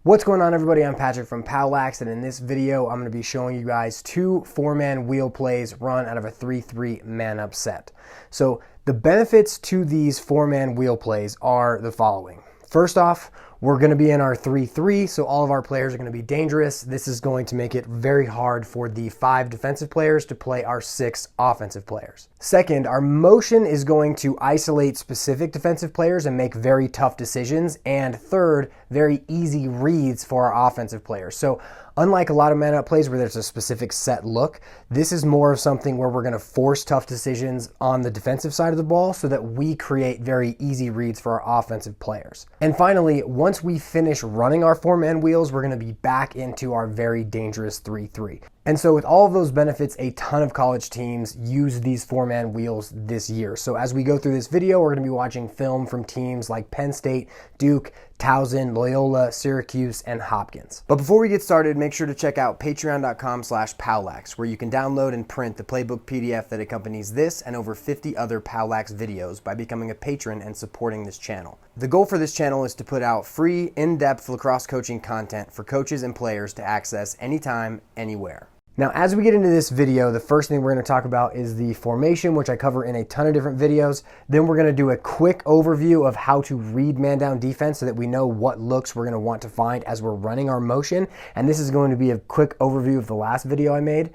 What's going on, everybody? I'm Patrick from POWLAX, and in this video I'm going to be showing you guys two 4-man wheel plays run out of a 3-3 man-up set. So the benefits to these 4-man wheel plays are the following. First off, we're going to be in our 3-3, so all of our players are going to be dangerous. This is going to make it very hard for the 5 defensive players to play our 6 offensive players. Second, our motion is going to isolate specific defensive players and make very tough decisions. And third, very easy reads for our offensive players. So unlike a lot of man-up plays where there's a specific set look, this is more of something where we're going to force tough decisions on the defensive side of the ball so that we create very easy reads for our offensive players. And finally, once we finish running our 4-man wheels, we're going to be back into our very dangerous 3-3. And so with all of those benefits, a ton of college teams use these 4-man wheels this year. So as we go through this video, we're going to be watching film from teams like Penn State, Duke, Towson, Loyola, Syracuse, and Hopkins. But before we get started, make sure to check out patreon.com/POWLAX, where you can download and print the playbook PDF that accompanies this and over 50 other POWLAX videos by becoming a patron and supporting this channel. The goal for this channel is to put out free, in-depth lacrosse coaching content for coaches and players to access anytime, anywhere. Now, as we get into this video, the first thing we're going to talk about is the formation, which I cover in a ton of different videos. Then we're going to do a quick overview of how to read man-down defense so that we know what looks we're going to want to find as we're running our motion. And this is going to be a quick overview of the last video I made.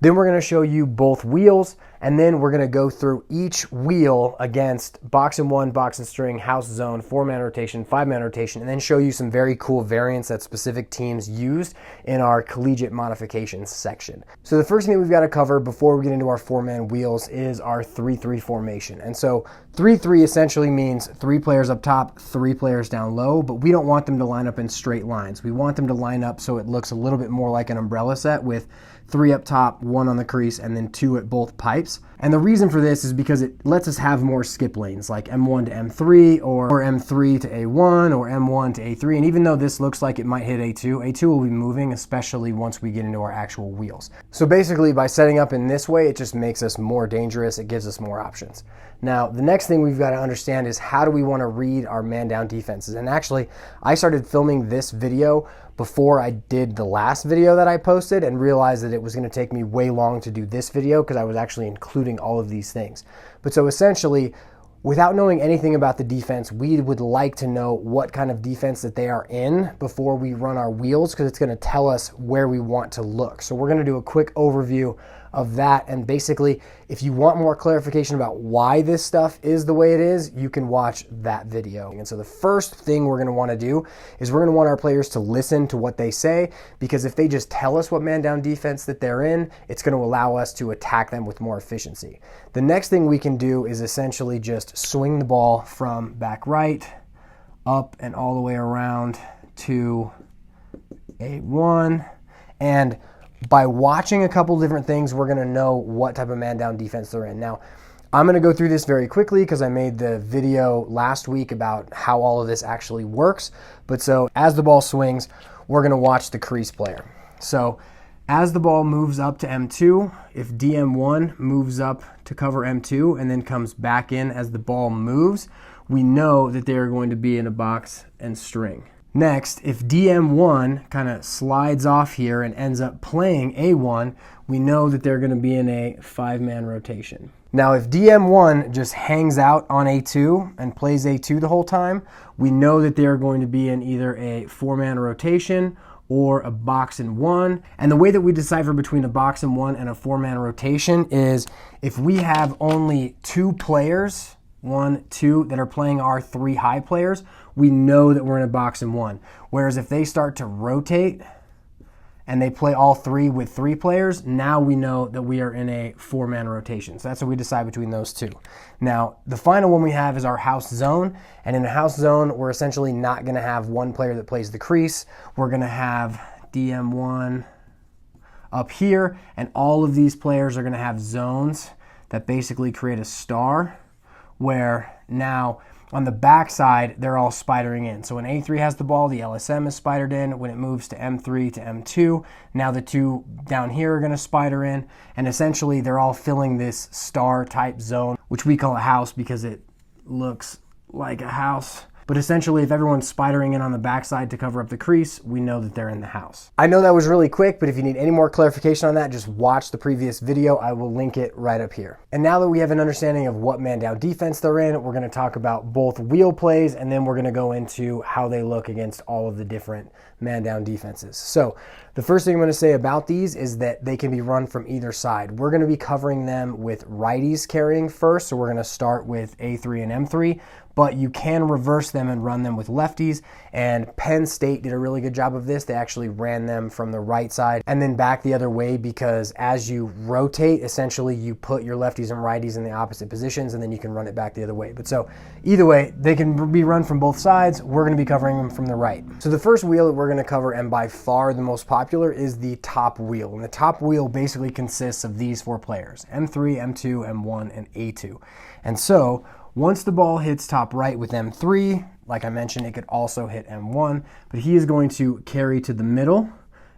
Then we're going to show you both wheels, and then we're going to go through each wheel against box and one, box and string, house zone, 4-man rotation, 5-man rotation, and then show you some very cool variants that specific teams used in our collegiate modifications section. So the first thing we've got to cover before we get into our 4-man wheels is our 3-3 formation. And so 3-3 essentially means 3 players up top, 3 players down low, but we don't want them to line up in straight lines. We want them to line up so it looks a little bit more like an umbrella set with 3 up top, 1 on the crease, and then 2 at both pipes. And the reason for this is because it lets us have more skip lanes, like M1 to M3, or M3 to A1, or M1 to A3. And even though this looks like it might hit A2, A2 will be moving, especially once we get into our actual wheels. So basically, by setting up in this way, it just makes us more dangerous. It gives us more options. Now, the next thing we've got to understand is how do we want to read our man-down defenses? And actually, I started filming this video before I did the last video that I posted and realized that it was going to take me way long to do this video because I was actually including all of these things. But so essentially, without knowing anything about the defense, we would like to know what kind of defense that they are in before we run our wheels, because it's going to tell us where we want to look. So we're going to do a quick overview of that, and basically if you want more clarification about why this stuff is the way it is, you can watch that video. And so the first thing we're going to want to do is we're going to want our players to listen to what they say, because if they just tell us what man down defense that they're in, it's going to allow us to attack them with more efficiency. The next thing we can do is essentially just swing the ball from back right up and all the way around to A1, and by watching a couple different things, we're going to know what type of man-down defense they're in. Now, I'm going to go through this very quickly because I made the video last week about how all of this actually works. But so as the ball swings, we're going to watch the crease player. So as the ball moves up to M2, if DM1 moves up to cover M2 and then comes back in as the ball moves, we know that they are going to be in a box and string. Next, if DM1 kind of slides off here and ends up playing A1, we know that they're going to be in a 5-man rotation. Now, if DM1 just hangs out on A2 and plays A2 the whole time, we know that they're going to be in either a 4-man rotation or a box and 1. And the way that we decipher between a box and 1 and a 4-man rotation is if we have only 2 players, 1, 2, that are playing our 3 high players, we know that we're in a box and 1. Whereas if they start to rotate and they play all 3 with 3 players, now we know that we are in a 4-man rotation. So that's what we decide between those 2. Now, the final one we have is our house zone. And in a house zone, we're essentially not going to have 1 player that plays the crease. We're going to have DM1 up here, and all of these players are going to have zones that basically create a star, where now on the back side, they're all spidering in. So when A3 has the ball, the LSM is spidered in. When it moves to M3 to M2, now the 2 down here are going to spider in. And essentially, they're all filling this star type zone, which we call a house because it looks like a house. but essentially if everyone's spidering in on the backside to cover up the crease, we know that they're in the house. I know that was really quick, but if you need any more clarification on that, just watch the previous video. I will link it right up here. And now that we have an understanding of what man down defense they're in, we're going to talk about both wheel plays, and then we're going to go into how they look against all of the different man down defenses. So the first thing I'm going to say about these is that they can be run from either side. We're going to be covering them with righties carrying first, so we're going to start with A3 and M3, but you can reverse them and run them with lefties, and Penn State did a really good job of this. They actually ran them from the right side and then back the other way, because as you rotate, essentially you put your lefties and righties in the opposite positions, and then you can run it back the other way. But so either way, they can be run from both sides. We're going to be covering them from the right. So the first wheel that we're going to cover, and by far the most popular, is the top wheel. And the top wheel basically consists of these four players: M3, M2, M1, and A2. And so once the ball hits top right with M3, like I mentioned, it could also hit M1, but he is going to carry to the middle.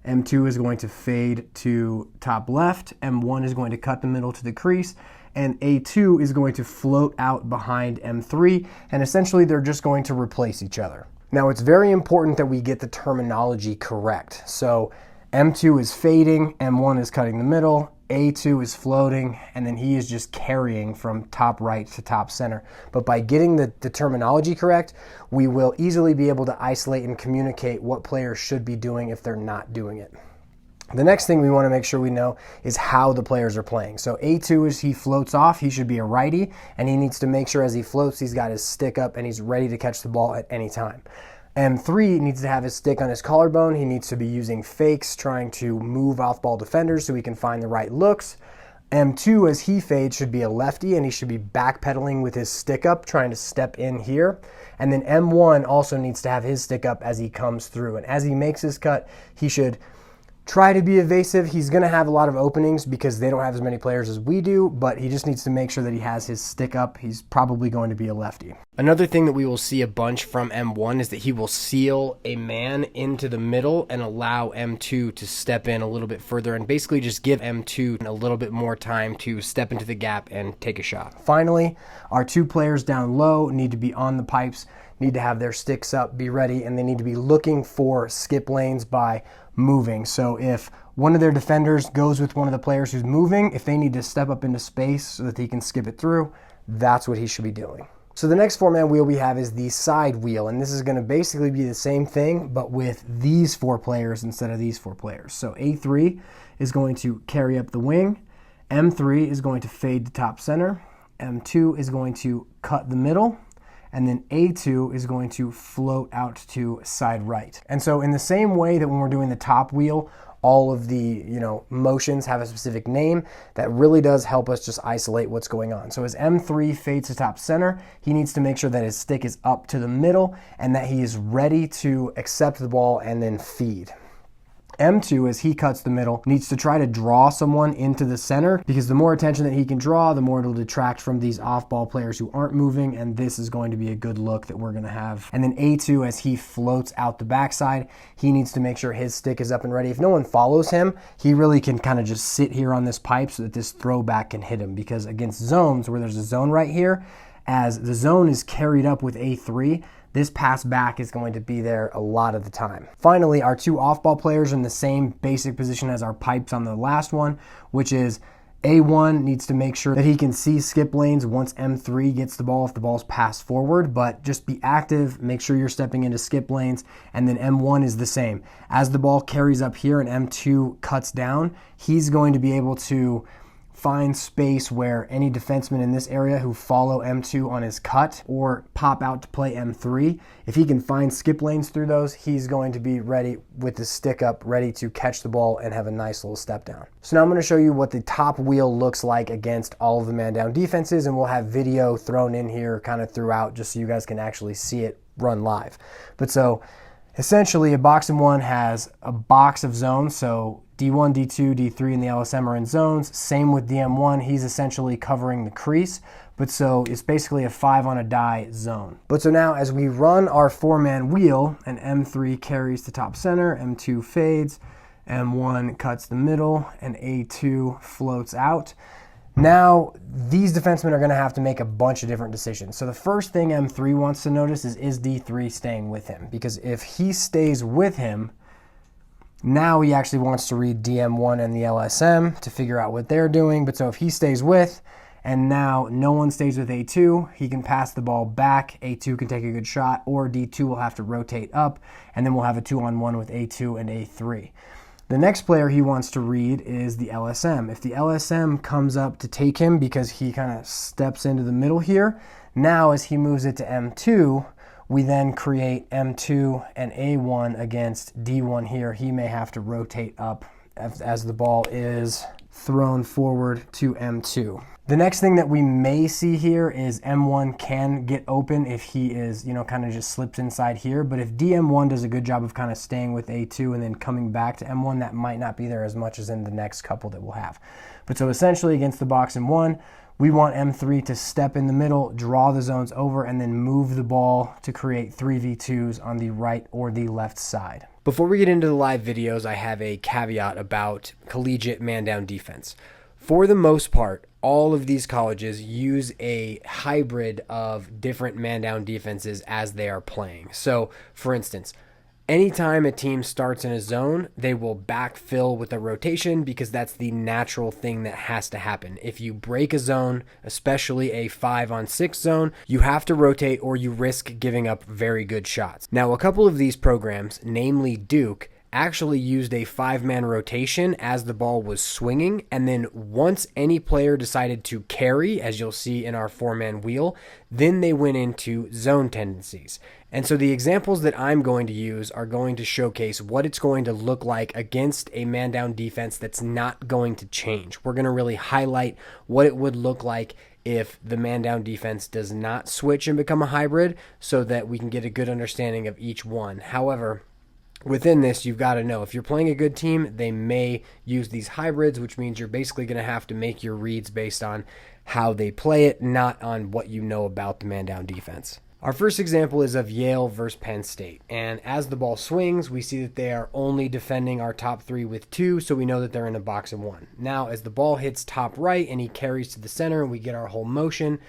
M2 is going to fade to top left. M1 is going to cut the middle to the crease, and A2 is going to float out behind M3, and essentially they're just going to replace each other. Now, it's very important that we get the terminology correct. So M2 is fading, M1 is cutting the middle, A2 is floating, and then he is just carrying from top right to top center. But by getting the terminology correct, we will easily be able to isolate and communicate what players should be doing if they're not doing it. The next thing we want to make sure we know is how the players are playing. So A2, as he floats off, he should be a righty, and he needs to make sure as he floats, he's got his stick up and he's ready to catch the ball at any time. M3 needs to have his stick on his collarbone. He needs to be using fakes, trying to move off-ball defenders so he can find the right looks. M2, as he fades, should be a lefty, and he should be backpedaling with his stick up, trying to step in here. And then M1 also needs to have his stick up as he comes through. And as he makes his cut, he should try to be evasive. He's going to have a lot of openings because they don't have as many players as we do, but he just needs to make sure that he has his stick up. He's probably going to be a lefty. Another thing that we will see a bunch from M1 is that he will seal a man into the middle and allow M2 to step in a little bit further, and basically just give M2 a little bit more time to step into the gap and take a shot. Finally, our two players down low need to be on the pipes, need to have their sticks up, be ready, and they need to be looking for skip lanes by moving. So if one of their defenders goes with one of the players who's moving, if they need to step up into space so that he can skip it through, that's what he should be doing. So the next four-man wheel we have is the side wheel, and this is going to basically be the same thing, but with these four players instead of these four players. So A3 is going to carry up the wing, M3 is going to fade to top center, M2 is going to cut the middle, and then A2 is going to float out to side right. And so in the same way that when we're doing the top wheel, all of the motions have a specific name, that really does help us just isolate what's going on. So as M3 fades to top center, he needs to make sure that his stick is up to the middle and that he is ready to accept the ball and then feed. M2, as he cuts the middle, needs to try to draw someone into the center, because the more attention that he can draw, the more it'll detract from these off-ball players who aren't moving, and this is going to be a good look that we're going to have. And then A2, as he floats out the backside, he needs to make sure his stick is up and ready. If no one follows him, he really can kind of just sit here on this pipe so that this throwback can hit him, because against zones where there's a zone right here, as the zone is carried up with A3, this pass back is going to be there a lot of the time. Finally, our two off-ball players are in the same basic position as our pipes on the last one, which is A1 needs to make sure that he can see skip lanes once M3 gets the ball if the ball's passed forward, but just be active, make sure you're stepping into skip lanes, and then M1 is the same. As the ball carries up here and M2 cuts down, he's going to be able to find space where any defenseman in this area who follow M2 on his cut or pop out to play M3, if he can find skip lanes through those, he's going to be ready with his stick up, ready to catch the ball and have a nice little step down. So now I'm going to show you what the top wheel looks like against all of the man down defenses, and we'll have video thrown in here kind of throughout just so you guys can actually see it run live. But so essentially a box and one has a box of zones, so D1, D2, D3, and the LSM are in zones. Same with DM1, he's essentially covering the crease, but so it's basically a 5 on a die zone. But so now as we run our four-man wheel, and M3 carries to top center, M2 fades, M1 cuts the middle, and A2 floats out. Now, these defensemen are going to have to make a bunch of different decisions. So the first thing M3 wants to notice is D3 staying with him? Because if he stays with him, now he actually wants to read DM1 and the LSM to figure out what they're doing. But so if he stays with, and now no one stays with A2, he can pass the ball back. A2 can take a good shot, or D2 will have to rotate up, and then we'll have a 2-on-1 with A2 and A3. The next player he wants to read is the LSM. If the LSM comes up to take him because he kind of steps into the middle here, now as he moves it to M2, we then create M2 and A1 against D1 here. He may have to rotate up as the ball is thrown forward to M2. The next thing that we may see here is M1 can get open if he is, kind of just slips inside here. But if DM1 does a good job of kind of staying with A2 and then coming back to M1, that might not be there as much as in the next couple that we'll have. But so essentially against the box in one, we want M3 to step in the middle, draw the zones over, and then move the ball to create 3v2s on the right or the left side. Before we get into the live videos, I have a caveat about collegiate man-down defense. For the most part, all of these colleges use a hybrid of different man-down defenses as they are playing. So, for instance, anytime a team starts in a zone, they will backfill with a rotation because that's the natural thing that has to happen. If you break a zone, especially a 5-on-6 zone, you have to rotate or you risk giving up very good shots. Now, a couple of these programs, namely Duke, actually used a 5-man rotation as the ball was swinging, and then once any player decided to carry, as you'll see in our 4-man wheel, then they went into zone tendencies. And so the examples that I'm going to use are going to showcase what it's going to look like against a man-down defense that's not going to change. We're going to really highlight what it would look like if the man-down defense does not switch and become a hybrid, so that we can get a good understanding of each one. However, within this, you've got to know, if you're playing a good team, they may use these hybrids, which means you're basically going to have to make your reads based on how they play it, not on what you know about the man-down defense. Our first example is of Yale versus Penn State. And as the ball swings, we see that they are only defending our top 3 with 2, so we know that they're in a box of 1. Now, as the ball hits top right and he carries to the center and we get our whole motion,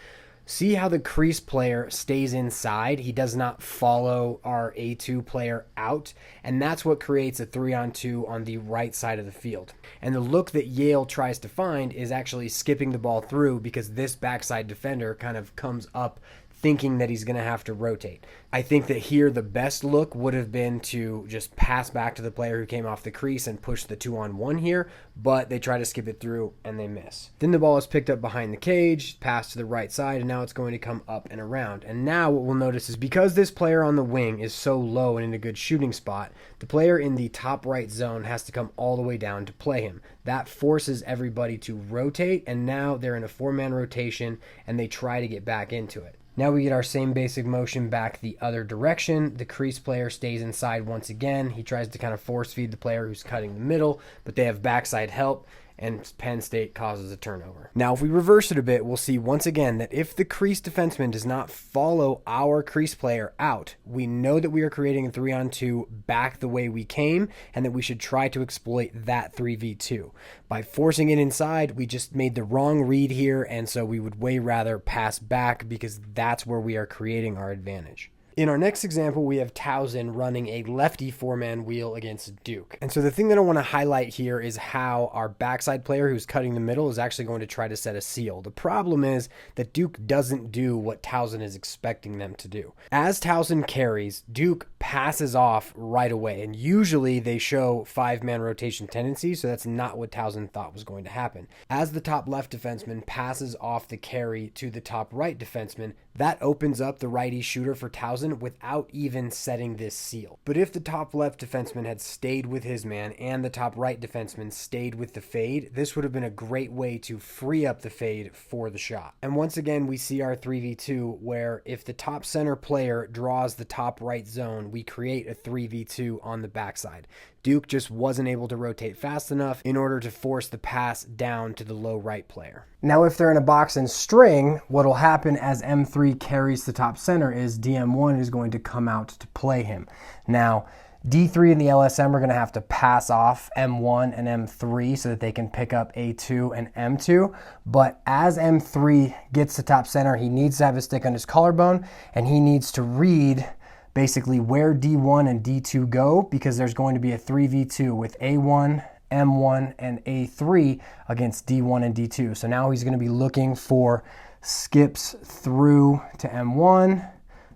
see how the crease player stays inside. He does not follow our A2 player out, and that's what creates a 3-on-2 on the right side of the field. And the look that Yale tries to find is actually skipping the ball through, because this backside defender kind of comes up thinking that he's going to have to rotate. I think that here the best look would have been to just pass back to the player who came off the crease and push the 2-on-1 here, but they try to skip it through and they miss. Then the ball is picked up behind the cage, passed to the right side, and now it's going to come up and around. And now what we'll notice is, because this player on the wing is so low and in a good shooting spot, the player in the top right zone has to come all the way down to play him. That forces everybody to rotate, and now they're in a 4-man rotation and they try to get back into it. Now we get our same basic motion back the other direction. The crease player stays inside once again. He tries to kind of force feed the player who's cutting the middle, but they have backside help, and Penn State causes a turnover. Now, if we reverse it a bit, we'll see once again that if the crease defenseman does not follow our crease player out, we know that we are creating a 3-on-2 back the way we came, and that we should try to exploit that 3v2. By forcing it inside, we just made the wrong read here, and so we would way rather pass back, because that's where we are creating our advantage. In our next example, we have Towson running a lefty 4-man wheel against Duke. And so the thing that I want to highlight here is how our backside player who's cutting the middle is actually going to try to set a seal. The problem is that Duke doesn't do what Towson is expecting them to do. As Towson carries, Duke passes off right away. And usually they show 5-man rotation tendencies, so that's not what Towson thought was going to happen. As the top left defenseman passes off the carry to the top right defenseman, that opens up the righty shooter for Towson without even setting this seal. But if the top left defenseman had stayed with his man and the top right defenseman stayed with the fade, this would have been a great way to free up the fade for the shot. And once again, we see our 3v2 where if the top center player draws the top right zone, we create a 3v2 on the backside. Duke just wasn't able to rotate fast enough in order to force the pass down to the low right player. Now, if they're in a box and string, what'll happen as M3 carries the top center is DM1 is going to come out to play him. Now, D3 and the LSM are going to have to pass off M1 and M3 so that they can pick up A2 and M2. But as M3 gets to top center, he needs to have his stick on his collarbone, and he needs to read basically where D1 and D2 go, because there's going to be a 3v2 with A1, M1, and A3 against D1 and D2. So now he's going to be looking for skips through to M1,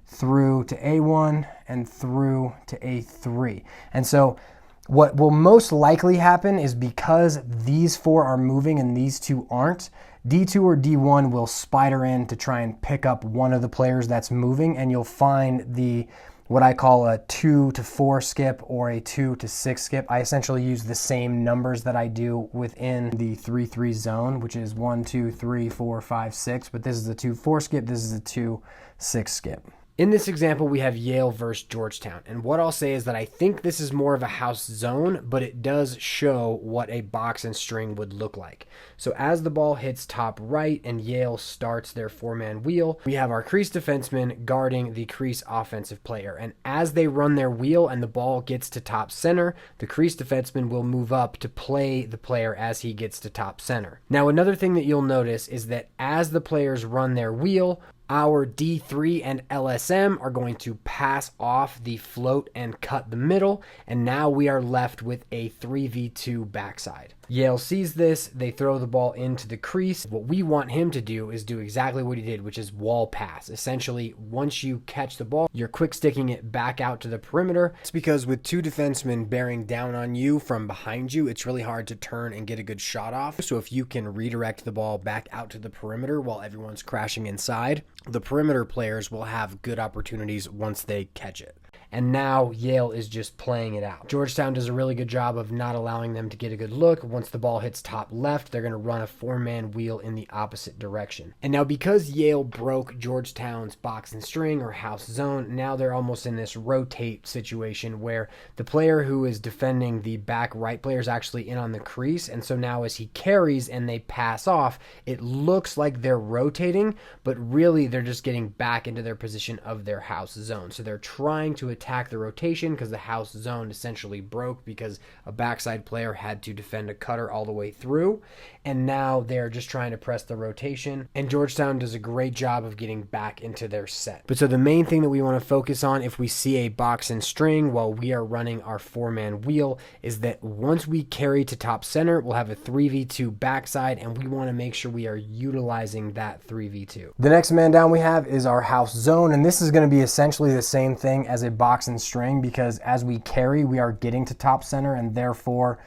through to A1, and through to A3. And so what will most likely happen is, because these four are moving and these two aren't, D2 or D1 will spider in to try and pick up one of the players that's moving, and you'll find the what I call a 2 to 4 skip or a 2 to 6 skip. I essentially use the same numbers that I do within the 3-3 zone, which is 1, 2, 3, 4, 5, 6, but this is a 2-4 skip, this is a 2-6 skip. In this example, we have Yale versus Georgetown, and what I'll say is that I think this is more of a house zone, but it does show what a box and string would look like. So as the ball hits top right and Yale starts their four-man wheel, we have our crease defenseman guarding the crease offensive player, and as they run their wheel and the ball gets to top center, the crease defenseman will move up to play the player as he gets to top center. Now, another thing that you'll notice is that as the players run their wheel, our D3 and LSM are going to pass off the float and cut the middle, and now we are left with a 3v2 backside. Yale sees this, they throw the ball into the crease. What we want him to do is do exactly what he did, which is wall pass. Essentially, once you catch the ball, you're quick sticking it back out to the perimeter. It's because with two defensemen bearing down on you from behind you, it's really hard to turn and get a good shot off. So if you can redirect the ball back out to the perimeter while everyone's crashing inside, the perimeter players will have good opportunities once they catch it. And now Yale is just playing it out. Georgetown does a really good job of not allowing them to get a good look. Once the ball hits top left, they're going to run a four-man wheel in the opposite direction. And now because Yale broke Georgetown's box and string or house zone, now they're almost in this rotate situation where the player who is defending the back right player is actually in on the crease. And so now as he carries and they pass off, it looks like they're rotating, but really they're just getting back into their position of their house zone. So they're trying to attack the rotation because the house zone essentially broke because a backside player had to defend a cutter all the way through, and now they're just trying to press the rotation, and Georgetown does a great job of getting back into their set. But so the main thing that we want to focus on if we see a box and string while we are running our four-man wheel is that once we carry to top center, we'll have a 3v2 backside, and we want to make sure we are utilizing that 3v2. The next man down we have is our house zone, and this is going to be essentially the same thing as a box and string, because as we carry, we are getting to top center, and therefore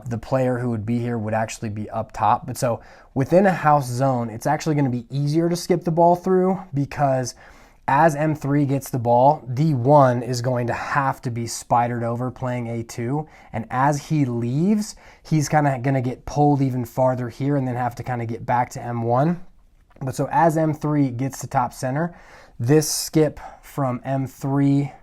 the player who would be here would actually be up top. But so within a house zone, it's actually going to be easier to skip the ball through, because as M3 gets the ball, D1 is going to have to be spidered over playing A2, and as he leaves, he's kind of going to get pulled even farther here and then have to kind of get back to M1. But so as M3 gets to top center, this skip from M3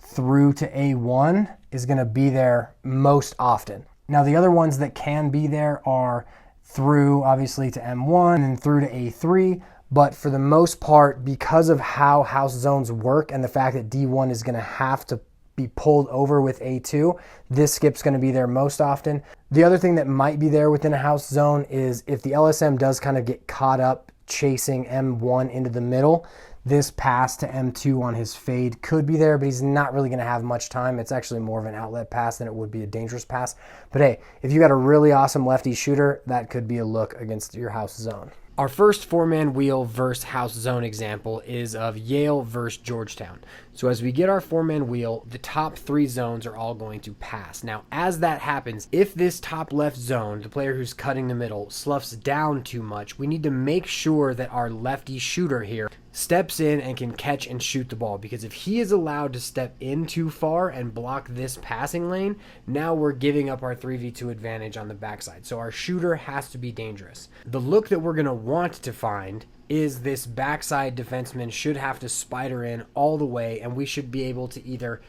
through to A1 is going to be there most often. Now the other ones that can be there are through obviously to M1 and through to A3, but for the most part, because of how house zones work and the fact that D1 is going to have to be pulled over with A2, this skip's going to be there most often. The other thing that might be there within a house zone is if the LSM does kind of get caught up chasing M1 into the middle, this pass to M2 on his fade could be there, but he's not really going to have much time. It's actually more of an outlet pass than it would be a dangerous pass. But hey, if you got a really awesome lefty shooter, that could be a look against your house zone. Our first four-man wheel versus house zone example is of Yale versus Georgetown. So as we get our four-man wheel, the top three zones are all going to pass. Now, as that happens, if this top left zone, the player who's cutting the middle, sloughs down too much, we need to make sure that our lefty shooter here steps in and can catch and shoot the ball, because if he is allowed to step in too far and block this passing lane, now we're giving up our 3v2 advantage on the backside. So our shooter has to be dangerous. The look that we're going to want to find is this backside defenseman should have to spider in all the way, and we should be able to either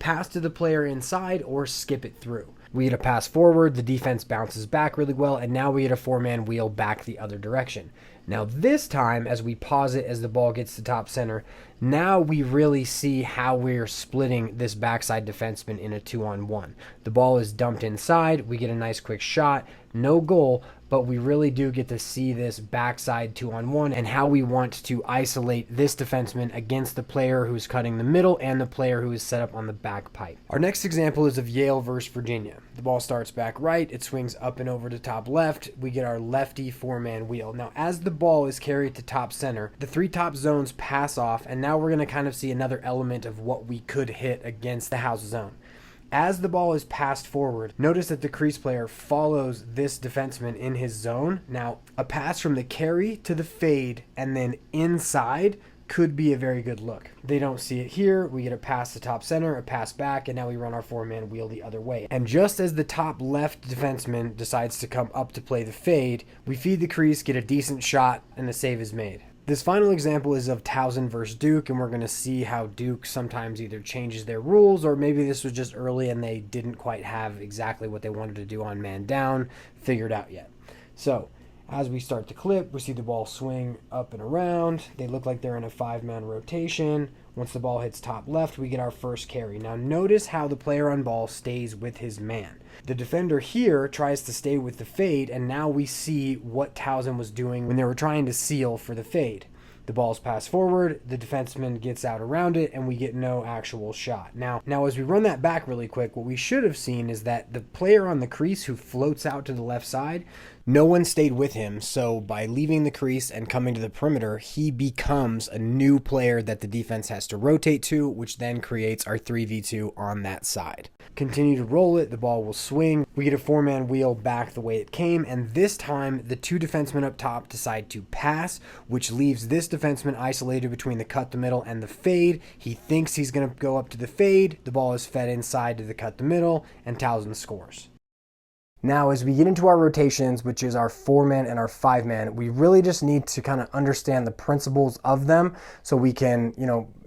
pass to the player inside or skip it through. We get a pass forward, the defense bounces back really well, and now we get a four-man wheel back the other direction. Now this time, as we pause it as the ball gets to top center, now we really see how we're splitting this backside defenseman in a 2-on-1. The ball is dumped inside, we get a nice quick shot, no goal, but we really do get to see this backside 2-on-1 and how we want to isolate this defenseman against the player who's cutting the middle and the player who is set up on the back pipe. Our next example is of Yale versus Virginia. The ball starts back right, it swings up and over to top left, we get our lefty four-man wheel. Now as the ball is carried to top center, the three top zones pass off, and now we're going to kind of see another element of what we could hit against the house zone. As the ball is passed forward, notice that the crease player follows this defenseman in his zone. Now, a pass from the carry to the fade and then inside could be a very good look. They don't see it here. We get a pass to top center, a pass back, and now we run our four-man wheel the other way. And just as the top left defenseman decides to come up to play the fade, we feed the crease, get a decent shot, and the save is made. This final example is of Towson versus Duke, and we're going to see how Duke sometimes either changes their rules, or maybe this was just early and they didn't quite have exactly what they wanted to do on man down figured out yet. So as we start the clip, we see the ball swing up and around. They look like they're in a 5-man rotation. Once the ball hits top left, we get our first carry. Now notice how the player on ball stays with his man. The defender here tries to stay with the fade, and now we see what Towson was doing when they were trying to seal for the fade. The ball's passed forward, the defenseman gets out around it, and we get no actual shot. Now as we run that back really quick, what we should have seen is that the player on the crease who floats out to the left side, no one stayed with him, so by leaving the crease and coming to the perimeter, he becomes a new player that the defense has to rotate to, which then creates our 3v2 on that side. Continue to roll it, the ball will swing. We get a four-man wheel back the way it came, and this time the two defensemen up top decide to pass, which leaves this defenseman isolated between the cut the middle and the fade. He thinks he's going to go up to the fade. The ball is fed inside to the cut the middle, and Towson scores. Now, as we get into our rotations, which is our 4-man and our 5-man, we really just need to kind of understand the principles of them so we can,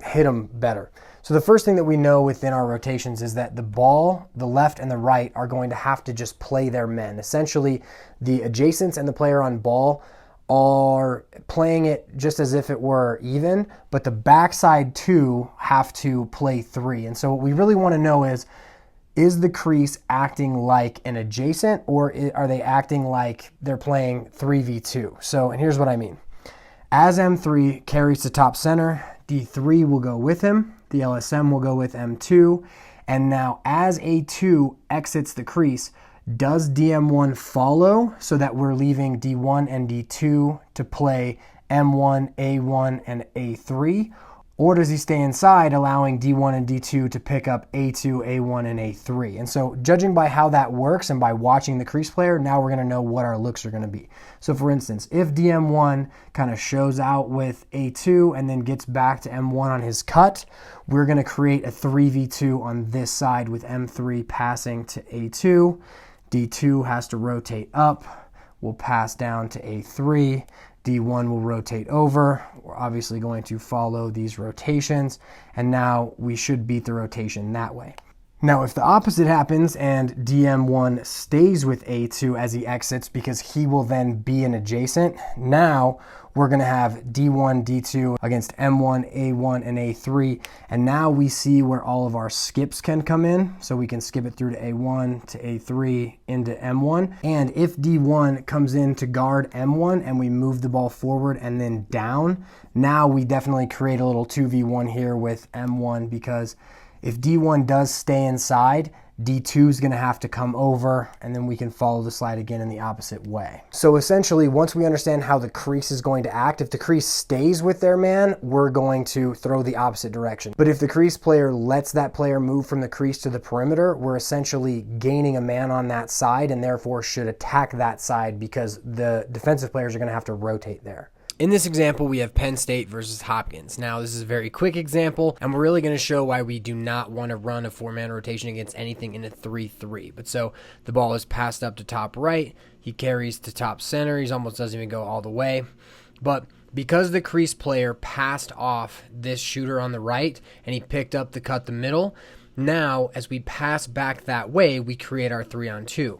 hit them better. So the first thing that we know within our rotations is that the ball, the left and the right, are going to have to just play their men. Essentially, the adjacents and the player on ball are playing it just as if it were even, but the backside two have to play 3. And so what we really want to know is the crease acting like an adjacent, or are they acting like they're playing 3v2? So, and here's what I mean. As M3 carries to top center, D3 will go with him, the LSM will go with M2, and now as A2 exits the crease, does DM1 follow so that we're leaving D1 and D2 to play M1, A1, and A3? Or does he stay inside, allowing D1 and D2 to pick up A2, A1, and A3? And so judging by how that works and by watching the crease player, now we're going to know what our looks are going to be. So for instance, if DM1 kind of shows out with A2 and then gets back to M1 on his cut, we're going to create a 3v2 on this side with M3 passing to A2. D2 has to rotate up. We'll pass down to A3. D1 will rotate over. We're obviously going to follow these rotations, and now we should beat the rotation that way. Now, if the opposite happens and DM1 stays with A2 as he exits because he will then be an adjacent, now we're going to have D1, D2 against M1, A1, and A3, and now we see where all of our skips can come in. So we can skip it through to A1, to A3, into M1. And if D1 comes in to guard M1 and we move the ball forward and then down, now we definitely create a little 2v1 here with M1, because if D1 does stay inside, D2 is going to have to come over, and then we can follow the slide again in the opposite way. So essentially, once we understand how the crease is going to act, if the crease stays with their man, we're going to throw the opposite direction. But if the crease player lets that player move from the crease to the perimeter, we're essentially gaining a man on that side and therefore should attack that side because the defensive players are going to have to rotate there. In this example, we have Penn State versus Hopkins. Now, this is a very quick example, and we're really going to show why we do not want to run a 4-man rotation against anything in a 3-3. But so the ball is passed up to top right. He carries to top center. He almost doesn't even go all the way. But because the crease player passed off this shooter on the right and he picked up the cut the middle, now as we pass back that way, we create our 3-on-2.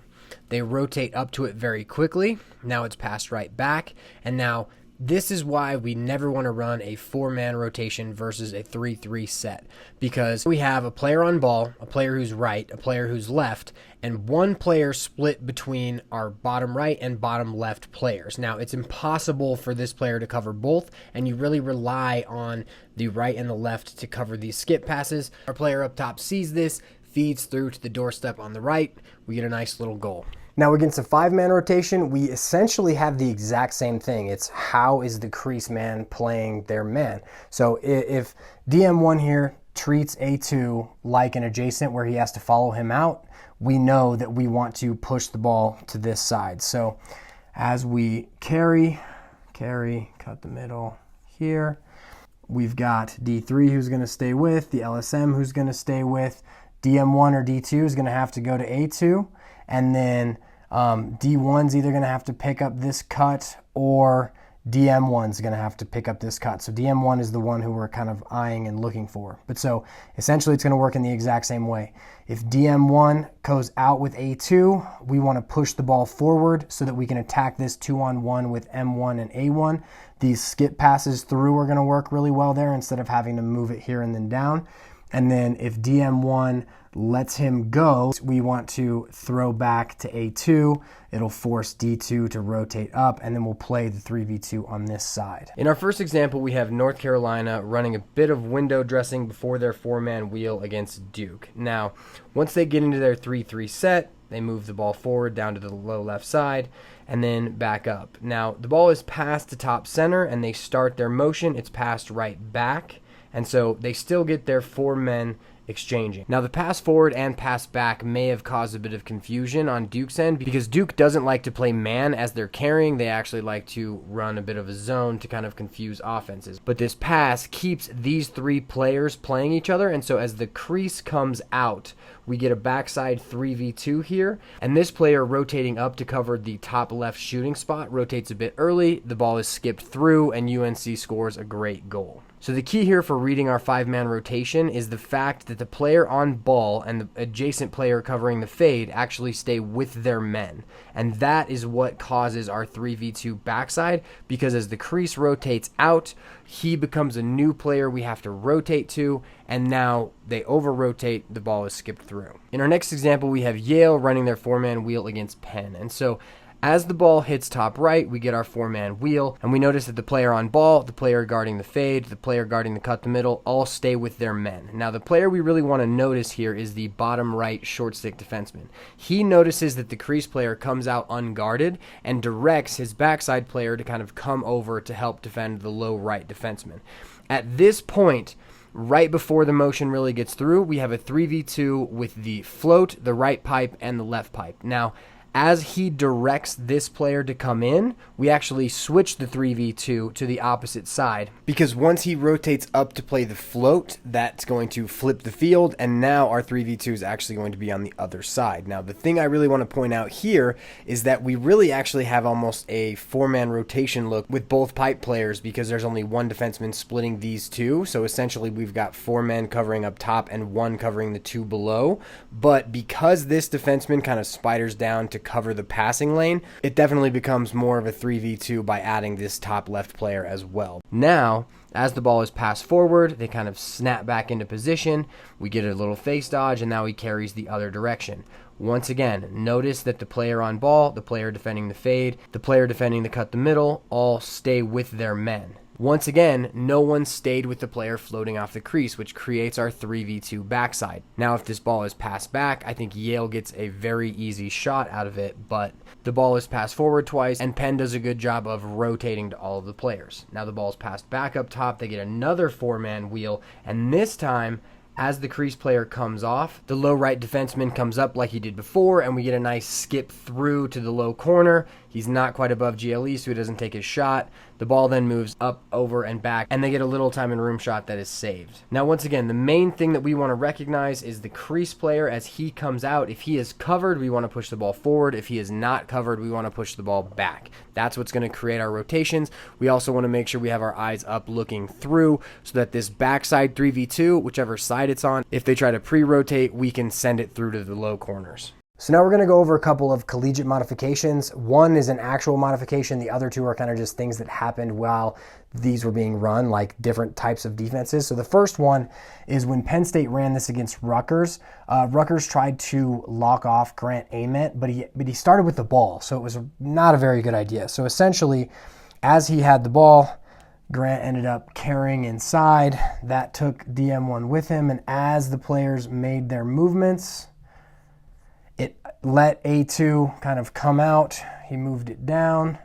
They rotate up to it very quickly. Now it's passed right back, and now This is why we never want to run a 4-man rotation versus a 3-3 set, because we have a player on ball, a player who's right, a player who's left, and one player split between our bottom right and bottom left players. Now, it's impossible for this player to cover both, and you really rely on the right and the left to cover these skip passes. Our player up top sees this, feeds through to the doorstep on the right. We get a nice little goal. Now against a 5-man rotation, we essentially have the exact same thing. It's how is the crease man playing their man. So if DM1 here treats A2 like an adjacent where he has to follow him out, we know that we want to push the ball to this side. So as we carry, cut the middle here, we've got D3 who's going to stay with, the LSM who's going to stay with, DM1 or D2 is going to have to go to A2, and then D1's either going to have to pick up this cut or DM1's going to have to pick up this cut. So DM1 is the one who we're kind of eyeing and looking for. But so essentially it's going to work in the exact same way. If DM1 goes out with A2, we want to push the ball forward so that we can attack this 2-on-1 with M1 and A1. These skip passes through are going to work really well there instead of having to move it here and then down. And then if DM1 lets him go, we want to throw back to A2. It'll force D2 to rotate up, and then we'll play the 3v2 on this side. In our first example, we have North Carolina running a bit of window dressing before their 4-man wheel against Duke. Now, once they get into their 3-3 set, they move the ball forward down to the low left side and then back up. Now, the ball is passed to top center, and they start their motion. It's passed right back. And so they still get their 4 men exchanging. Now the pass forward and pass back may have caused a bit of confusion on Duke's end because Duke doesn't like to play man as they're carrying. They actually like to run a bit of a zone to kind of confuse offenses. But this pass keeps these 3 players playing each other, and so as the crease comes out, we get a backside 3v2 here, and this player rotating up to cover the top left shooting spot rotates a bit early. The ball is skipped through, and UNC scores a great goal. So the key here for reading our 5-man rotation is the fact that the player on ball and the adjacent player covering the fade actually stay with their men. And that is what causes our 3v2 backside, because as the crease rotates out, he becomes a new player we have to rotate to, and now they over-rotate, the ball is skipped through. In our next example, we have Yale running their 4-man wheel against Penn. And so as the ball hits top right, we get our 4-man wheel, and we notice that the player on ball, the player guarding the fade, the player guarding the cut the middle, all stay with their men. Now, the player we really want to notice here is the bottom right short stick defenseman. He notices that the crease player comes out unguarded and directs his backside player to kind of come over to help defend the low right defenseman. At this point, right before the motion really gets through, we have a 3v2 with the float, the right pipe, and the left pipe. Now, as he directs this player to come in, we actually switch the 3v2 to the opposite side, because once he rotates up to play the float, that's going to flip the field, and now our 3v2 is actually going to be on the other side. Now, the thing I really want to point out here is that we really actually have almost a 4-man rotation look with both pipe players, because there's only one defenseman splitting these two. So essentially we've got 4 men covering up top and 1 covering the 2 below. But because this defenseman kind of spiders down to cover the passing lane, it definitely becomes more of a 3v2 by adding this top left player as well. Now, as the ball is passed forward, they kind of snap back into position. We get a little face dodge, and now he carries the other direction. Once again, notice that the player on ball, the player defending the fade, the player defending the cut the middle, all stay with their men. Once again, no one stayed with the player floating off the crease, which creates our 3v2 backside. Now, if this ball is passed back, I think Yale gets a very easy shot out of it, but the ball is passed forward twice, and Penn does a good job of rotating to all of the players. Now the ball is passed back up top, they get another 4-man wheel, and this time, as the crease player comes off, the low right defenseman comes up like he did before, and we get a nice skip through to the low corner. He's not quite above GLE, so he doesn't take his shot. The ball then moves up, over, and back, and they get a little time and room shot that is saved. Now, once again, the main thing that we want to recognize is the crease player as he comes out. If he is covered, we want to push the ball forward. If he is not covered, we want to push the ball back. That's what's going to create our rotations. We also want to make sure we have our eyes up looking through so that this backside 3v2, whichever side it's on, if they try to pre-rotate, we can send it through to the low corners. So now we're going to go over a couple of collegiate modifications. One is an actual modification. The other two are kind of just things that happened while these were being run, like different types of defenses. So the first one is when Penn State ran this against Rutgers. Rutgers tried to lock off Grant Ament, but he started with the ball, so it was not a very good idea. So essentially, as he had the ball, Grant ended up carrying inside. That took DM1 with him, and as the players made their movements, it let A2 kind of come out. He moved it down.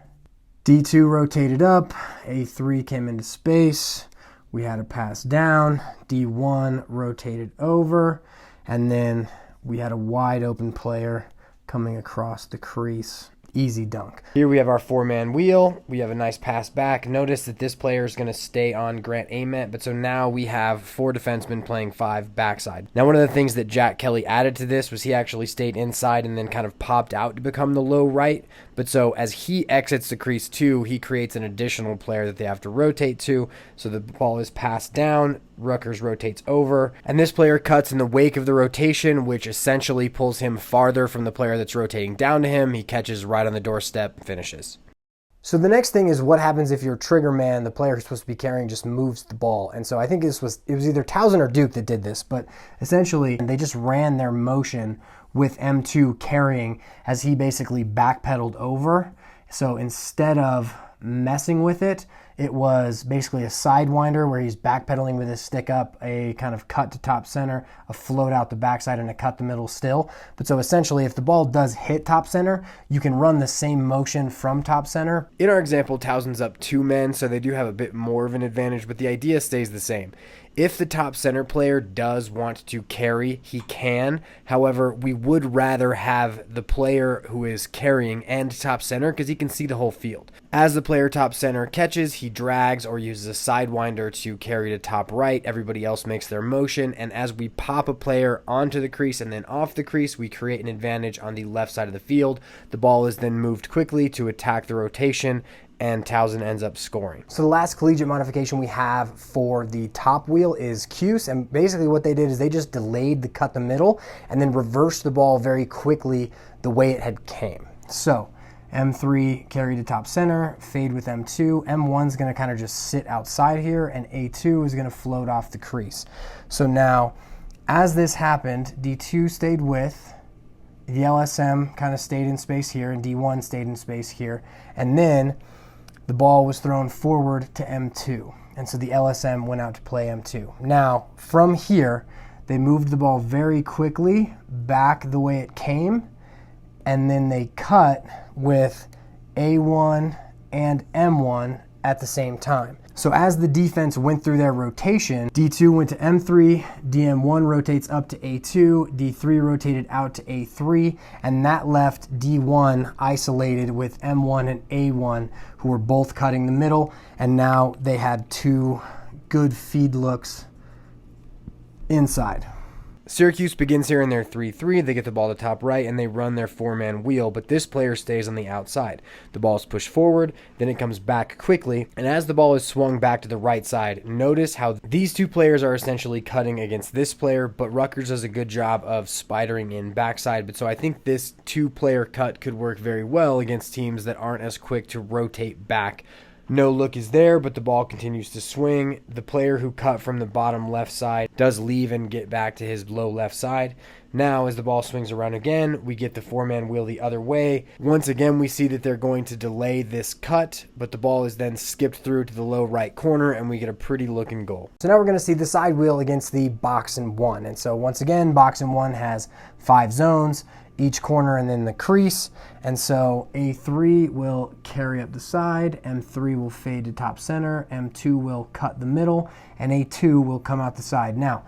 D2 rotated up. A3 came into space. We had a pass down. D1 rotated over. And then we had a wide open player coming across the crease. Easy dunk. Here we have our four-man wheel. We have a nice pass back. Notice that this player is going to stay on Grant Ament, but so now we have 4 defensemen playing 5 backside. Now, one of the things that Jack Kelly added to this was he actually stayed inside and then kind of popped out to become the low right. But so as he exits the crease too, he creates an additional player that they have to rotate to. So the ball is passed down. Rutgers rotates over, and this player cuts in the wake of the rotation, which essentially pulls him farther from the player that's rotating down to him. He catches right on the doorstep, finishes. So the next thing is what happens if your trigger man, the player who's supposed to be carrying, just moves the ball. And so I think it was either Towson or Duke that did this, but essentially they just ran their motion with M2 carrying as he basically backpedaled over. So instead of messing with it, it was basically a sidewinder where he's backpedaling with his stick up, a kind of cut to top center, a float out the backside, and a cut the middle still. But so essentially, if the ball does hit top center, you can run the same motion from top center. In our example, Towson's up 2 men, so they do have a bit more of an advantage, but the idea stays the same. If the top center player does want to carry, he can. However, we would rather have the player who is carrying and top center because he can see the whole field. As the player top center catches, he drags or uses a sidewinder to carry to top right. Everybody else makes their motion, and as we pop a player onto the crease and then off the crease, we create an advantage on the left side of the field. The ball is then moved quickly to attack the rotation, and Towson ends up scoring. So the last collegiate modification we have for the top wheel is Crease, and basically what they did is they just delayed the cut the middle and then reversed the ball very quickly the way it had came. So M3 carry to top center, fade with M2. M1's going to kind of just sit outside here, and A2 is going to float off the crease. So now, as this happened, D2 stayed with, the LSM kind of stayed in space here, and D1 stayed in space here, and then the ball was thrown forward to M2. And so the LSM went out to play M2. Now, from here, they moved the ball very quickly back the way it came, and then they cut with A1 and M1 at the same time. So as the defense went through their rotation, D2 went to M3, DM1 rotates up to A2, D3 rotated out to A3, and that left D1 isolated with M1 and A1, who were both cutting the middle, and now they had 2 good feed looks inside. Syracuse begins here in their 3-3. They get the ball to top right, and they run their 4-man wheel, but this player stays on the outside. The ball is pushed forward, then it comes back quickly, and as the ball is swung back to the right side, notice how these 2 players are essentially cutting against this player, but Rutgers does a good job of spidering in backside, but so I think this 2-player cut could work very well against teams that aren't as quick to rotate back. No look is there, but the ball continues to swing. The player who cut from the bottom left side does leave and get back to his low left side. Now, as the ball swings around again, we get the 4-man wheel the other way. Once again, we see that they're going to delay this cut, but the ball is then skipped through to the low right corner, and we get a pretty looking goal. So now we're going to see the side wheel against the box and 1. And so once again, box and 1 has 5 zones, each corner and then the crease. And so A3 will carry up the side, M3 will fade to top center, M2 will cut the middle, and A2 will come out the side. Now,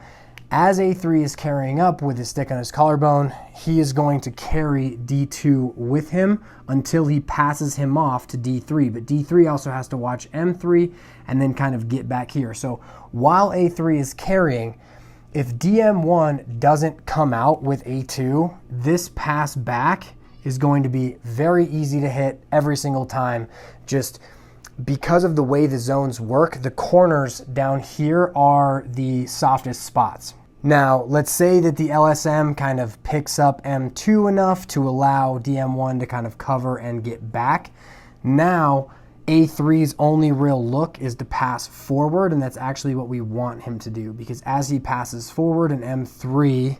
as A3 is carrying up with his stick on his collarbone, he is going to carry D2 with him until he passes him off to D3. But D3 also has to watch M3 and then kind of get back here. So while A3 is carrying, if DM1 doesn't come out with A2, this pass back is going to be very easy to hit every single time. Just because of the way the zones work, the corners down here are the softest spots. Now, let's say that the LSM kind of picks up M2 enough to allow DM1 to kind of cover and get back. Now, A3's only real look is to pass forward, and that's actually what we want him to do, because as he passes forward and M3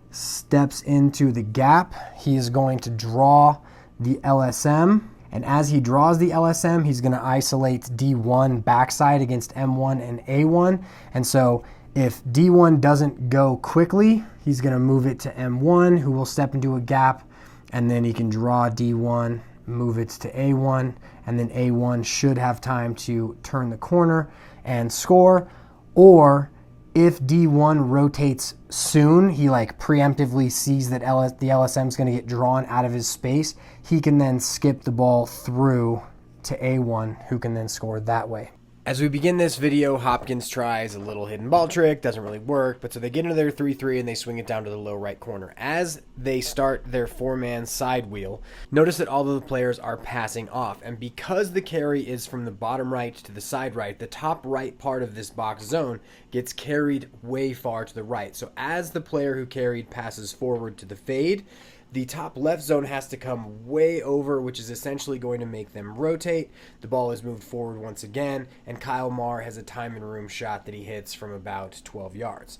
steps into the gap, he is going to draw the LSM. And as he draws the LSM, he's going to isolate D1 backside against M1 and A1. And so if D1 doesn't go quickly, he's going to move it to M1, who will step into a gap, and then he can draw D1, move it to A1, and then A1 should have time to turn the corner and score. Or if D1 rotates soon, he like preemptively sees that the LSM is going to get drawn out of his space, he can then skip the ball through to A1, who can then score that way. As we begin this video, Hopkins tries a little hidden ball trick, doesn't really work, but so they get into their 3-3 and they swing it down to the low right corner. As they start their four-man side wheel, notice that all of the players are passing off, and because the carry is from the bottom right to the side right, the top right part of this box zone gets carried way far to the right. So as the player who carried passes forward to the fade, the top left zone has to come way over, which is essentially going to make them rotate. The ball is moved forward once again, and Kyle Maher has a time and room shot that he hits from about 12 yards.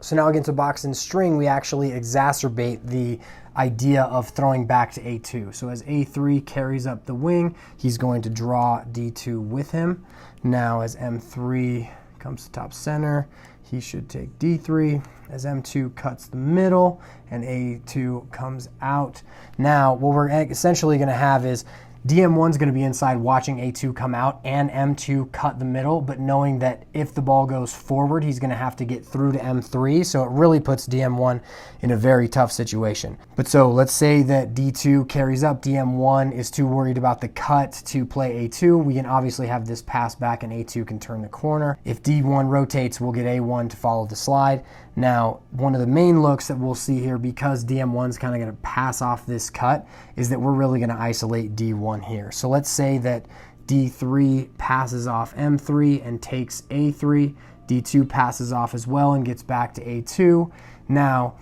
So now against a box and string, we actually exacerbate the idea of throwing back to A2. So as A3 carries up the wing, he's going to draw D2 with him. Now as M3 comes to top center, he should take D3 as M2 cuts the middle and A2 comes out. Now, what we're essentially going to have is DM1 is going to be inside watching A2 come out and M2 cut the middle, but knowing that if the ball goes forward, he's going to have to get through to M3. So it really puts DM1 in a very tough situation. But so let's say that D2 carries up, DM1 is too worried about the cut to play A2. We can obviously have this pass back and A2 can turn the corner. If D1 rotates, we'll get A1 to follow the slide. Now, one of the main looks that we'll see here, because DM1's kind of going to pass off this cut, is that we're really going to isolate D1 here. So let's say that D3 passes off M3 and takes A3. D2 passes off as well and gets back to A2. Now,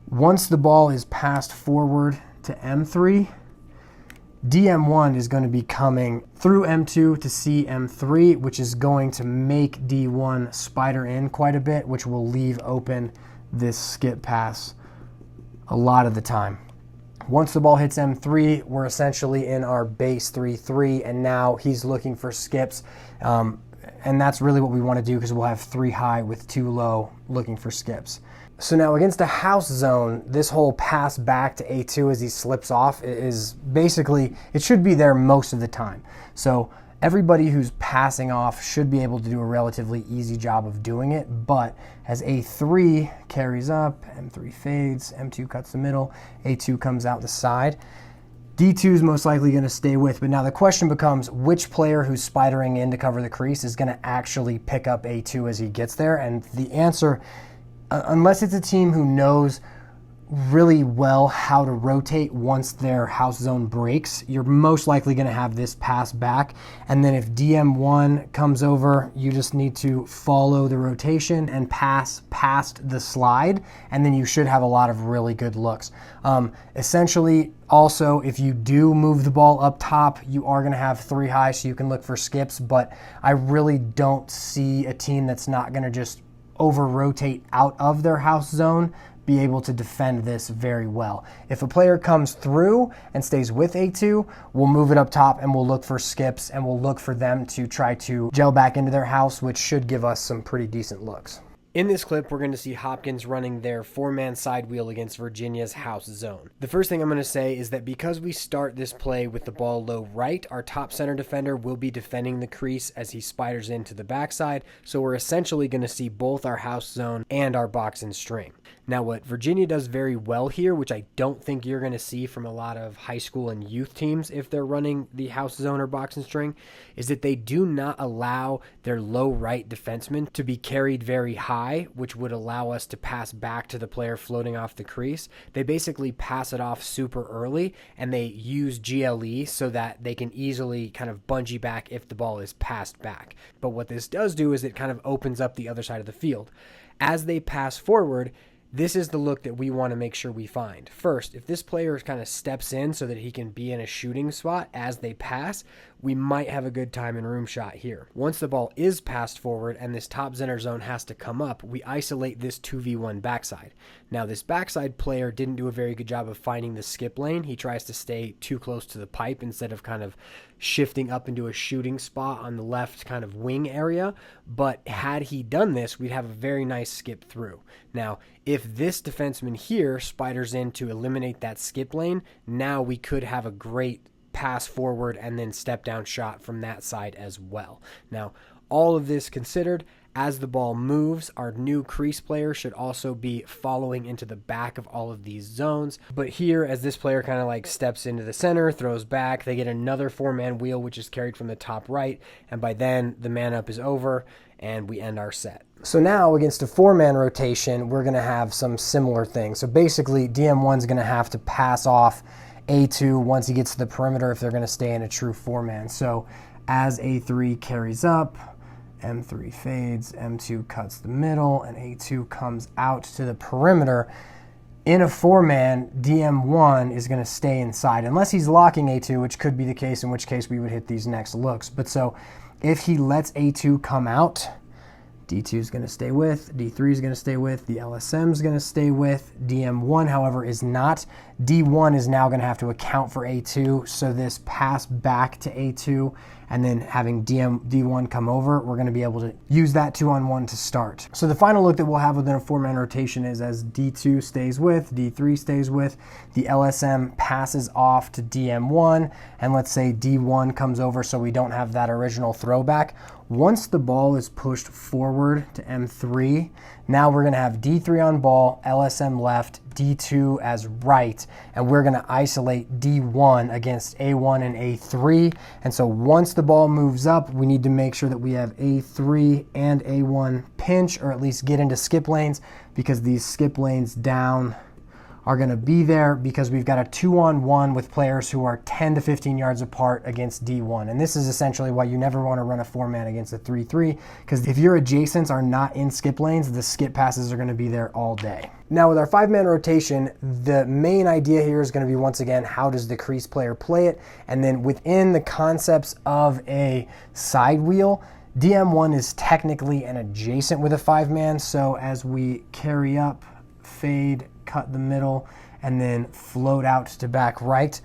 once the ball is passed forward to M3, DM1 is going to be coming through M2 to see M3, which is going to make D1 spider in quite a bit, which will leave open this skip pass a lot of the time. Once the ball hits M3, we're essentially in our base 3-3, and now he's looking for skips. And that's really what we want to do, because we'll have 3 high with 2 low looking for skips. So now against a house zone, this whole pass back to A2 as he slips off is basically, it should be there most of the time. So everybody who's passing off should be able to do a relatively easy job of doing it, but as A3 carries up, M3 fades, M2 cuts the middle, A2 comes out the side, D2 is most likely going to stay with. But now the question becomes, which player who's spidering in to cover the crease is going to actually pick up A2 as he gets there? And the answer, unless it's a team who knows really well how to rotate once their house zone breaks, you're most likely going to have this pass back. And then if DM1 comes over, you just need to follow the rotation and pass past the slide, and then you should have a lot of really good looks. Essentially, also, if you do move the ball up top, you are going to have 3 high, so you can look for skips, but I really don't see a team that's not going to just over-rotate out of their house zone be able to defend this very well. If a player comes through and stays with A2, we'll move it up top and we'll look for skips, and we'll look for them to try to gel back into their house, which should give us some pretty decent looks. In this clip, we're going to see Hopkins running their 4-man side wheel against Virginia's house zone. The first thing I'm going to say is that because we start this play with the ball low right, our top center defender will be defending the crease as he spiders into the backside, so we're essentially going to see both our house zone and our box and string. Now, what Virginia does very well here, which I don't think you're going to see from a lot of high school and youth teams if they're running the house zone or box and string, is that they do not allow their low right defenseman to be carried very high, which would allow us to pass back to the player floating off the crease. They basically pass it off super early, and they use GLE so that they can easily kind of bungee back if the ball is passed back. But what this does do is it kind of opens up the other side of the field. as they pass forward, this is the look that we want to make sure we find. First, if this player kind of steps in so that he can be in a shooting spot as they pass, we might have a good time in room shot here. Once the ball is passed forward and this top center zone has to come up, we isolate this 2v1 backside. Now, this backside player didn't do a very good job of finding the skip lane. He tries to stay too close to the pipe instead of kind of shifting up into a shooting spot on the left kind of wing area. But had he done this, we'd have a very nice skip through. Now, if this defenseman here spiders in to eliminate that skip lane, now we could have a great pass forward and then step down shot from that side as well. Now, all of this considered, as the ball moves, our new crease player should also be following into the back of all of these zones. But here, as this player kind of like steps into the center, throws back, they get another 4-man wheel, which is carried from the top right. And by then, the man up is over and we end our set. So now against a 4-man rotation, we're going to have some similar things. So basically, DM1's going to have to pass off A2 once he gets to the perimeter if they're going to stay in a true 4-man. So as A3 carries up, M3 fades, M2 cuts the middle, and A2 comes out to the perimeter. In a 4-man, DM1 is going to stay inside, unless he's locking A2, which could be the case, in which case we would hit these next looks. But so if he lets A2 come out, D2 is going to stay with, D3 is going to stay with, the LSM is going to stay with, DM1, however, is not. D1 is now going to have to account for A2, so this pass back to A2, and then having D1 come over, we're going to be able to use that 2-on-1 to start. So the final look that we'll have within a 4-man rotation is as D2 stays with, D3 stays with, the LSM passes off to DM1, and let's say D1 comes over so we don't have that original throwback. Once the ball is pushed forward to M3, now we're going to have D3 on ball, LSM left, D2 as right, and we're going to isolate D1 against A1 and A3. And so once the ball moves up, we need to make sure that we have A3 and A1 pinch, or at least get into skip lanes, because these skip lanes down are going to be there because we've got a 2-on-1 with players who are 10 to 15 yards apart against D1. And this is essentially why you never want to run a 4-man against a 3-3, because if your adjacents are not in skip lanes, the skip passes are going to be there all day. Now with our 5-man rotation, the main idea here is going to be, once again, how does the crease player play it? And then within the concepts of a side wheel, DM1 is technically an adjacent with a 5-man. So as we carry up, fade, cut the middle, and then float out to back right,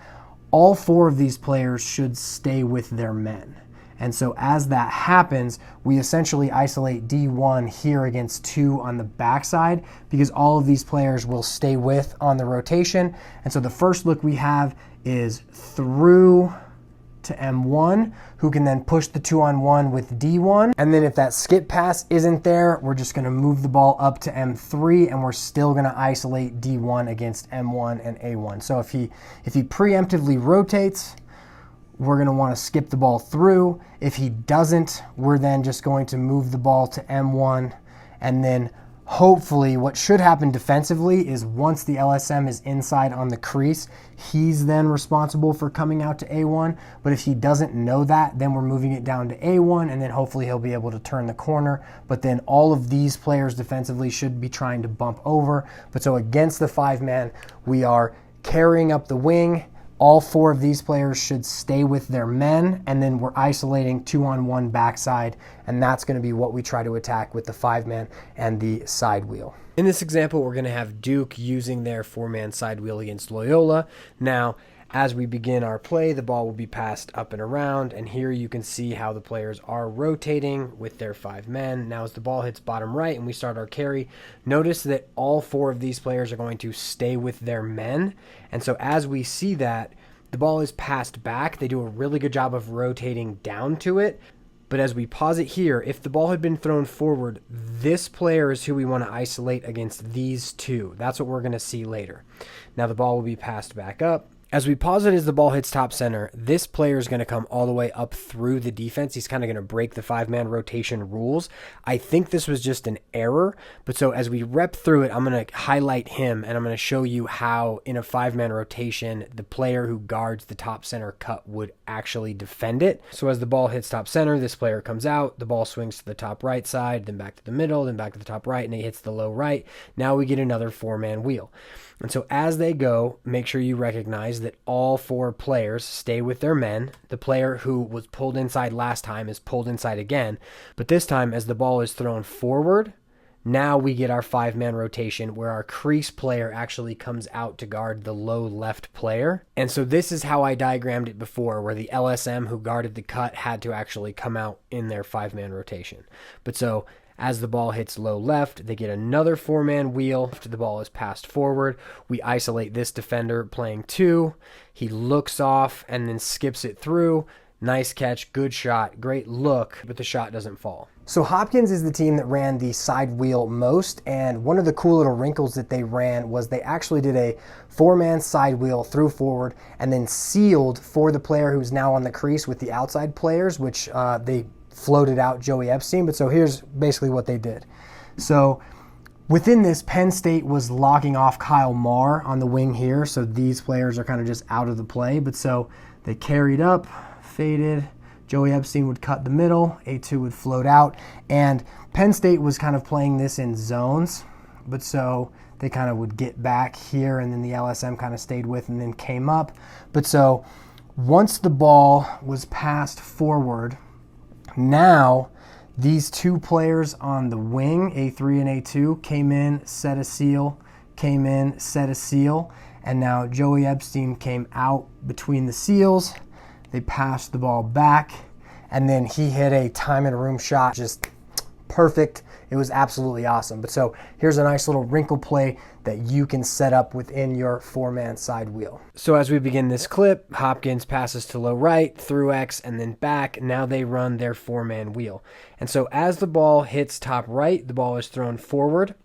all 4 of these players should stay with their men. And so as that happens, we essentially isolate D1 here against 2 on the backside, because all of these players will stay with on the rotation. And so the first look we have is through to M1, who can then push the 2-on-1 with D1. And then if that skip pass isn't there, we're just going to move the ball up to M3, and we're still going to isolate D1 against M1 and A1. So if he preemptively rotates, we're going to want to skip the ball through. If he doesn't, we're then just going to move the ball to M1, and then hopefully what should happen defensively is once the LSM is inside on the crease, he's then responsible for coming out to A1. But if he doesn't know that, then we're moving it down to A1, and then hopefully he'll be able to turn the corner. But then all of these players defensively should be trying to bump over. But so against the 5-man, we are carrying up the wing. All 4 of these players should stay with their men, and then we're isolating 2-on-1 backside, and that's going to be what we try to attack with the 5-man and the side wheel. In this example, we're going to have Duke using their 4-man side wheel against Loyola. Now, as we begin our play, the ball will be passed up and around, and here you can see how the players are rotating with their 5 men. Now as the ball hits bottom right and we start our carry, notice that all 4 of these players are going to stay with their men. And so as we see that, the ball is passed back. They do a really good job of rotating down to it. But as we pause it here, if the ball had been thrown forward, this player is who we want to isolate against these 2. That's what we're going to see later. Now the ball will be passed back up. As we pause it as the ball hits top center, this player is going to come all the way up through the defense. He's kind of going to break the 5-man rotation rules. I think this was just an error, but so as we rep through it, I'm going to highlight him, and I'm going to show you how in a 5-man rotation, the player who guards the top center cut would actually defend it. So as the ball hits top center, this player comes out, the ball swings to the top right side, then back to the middle, then back to the top right, and he hits the low right. Now we get another 4-man wheel. And so as they go, make sure you recognize that all 4 players stay with their men. The player who was pulled inside last time is pulled inside again. But this time, as the ball is thrown forward, now we get our 5-man rotation where our crease player actually comes out to guard the low left player. And so this is how I diagrammed it before, where the LSM who guarded the cut had to actually come out in their 5-man rotation. But so as the ball hits low left, they get another 4-man wheel. After the ball is passed forward, we isolate this defender playing 2. He looks off and then skips it through. Nice catch, good shot, great look, but the shot doesn't fall. So Hopkins is the team that ran the side wheel most, and one of the cool little wrinkles that they ran was they actually did a 4-man side wheel through forward and then sealed for the player who's now on the crease with the outside players, which they floated out Joey Epstein. But so here's basically what they did. So within this, Penn State was locking off Kyle Maher on the wing here. So these players are kind of just out of the play. But so they carried up, faded. Joey Epstein would cut the middle. A2 would float out. And Penn State was kind of playing this in zones. But so they kind of would get back here, and then the LSM kind of stayed with and then came up. But so once the ball was passed forward, now, these 2 players on the wing, A3 and A2, came in, set a seal, came in, set a seal, and now Joey Epstein came out between the seals. They passed the ball back, and then he hit a time in a room shot, just perfect. It was absolutely awesome. But so here's a nice little wrinkle play that you can set up within your 4-man side wheel. So as we begin this clip, Hopkins passes to low right, through X, and then back. Now they run their 4-man wheel. And so as the ball hits top right, the ball is thrown forward.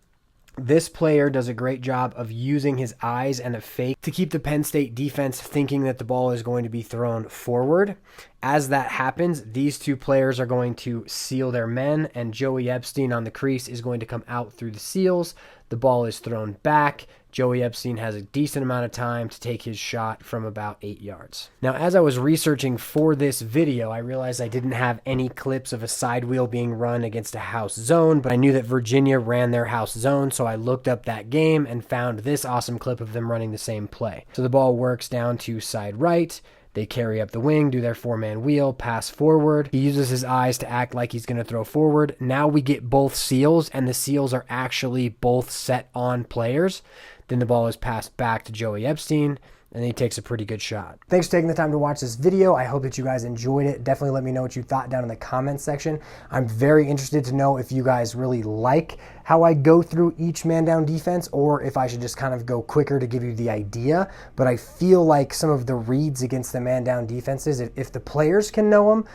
This player does a great job of using his eyes and a fake to keep the Penn State defense thinking that the ball is going to be thrown forward. As that happens, these 2 players are going to seal their men, and Joey Epstein on the crease is going to come out through the seals. The ball is thrown back. Joey Epstein has a decent amount of time to take his shot from about 8 yards. Now, as I was researching for this video, I realized I didn't have any clips of a side wheel being run against a house zone, but I knew that Virginia ran their house zone, so I looked up that game and found this awesome clip of them running the same play. So the ball works down to side right. They carry up the wing, do their 4-man wheel, pass forward. He uses his eyes to act like he's going to throw forward. Now we get both seals, and the seals are actually both set on players. Then the ball is passed back to Joey Epstein, and he takes a pretty good shot. Thanks for taking the time to watch this video. I hope that you guys enjoyed it. Definitely let me know what you thought down in the comments section. I'm very interested to know if you guys really like how I go through each man down defense, or if I should just kind of go quicker to give you the idea. But I feel like some of the reads against the man down defenses, if the players can know them,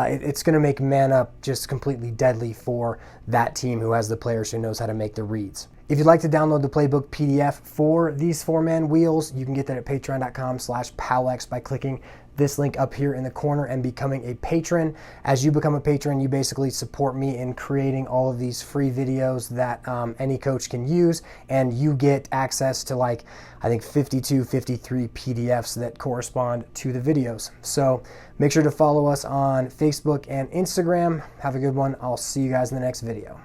it's going to make man up just completely deadly for that team who has the players who knows how to make the reads. If you'd like to download the playbook PDF for these 4-man wheels, you can get that at patreon.com/POWLAX by clicking this link up here in the corner and becoming a patron. As you become a patron, you basically support me in creating all of these free videos that any coach can use, and you get access to, like, I think 52, 53 PDFs that correspond to the videos. So make sure to follow us on Facebook and Instagram. Have a good one. I'll see you guys in the next video.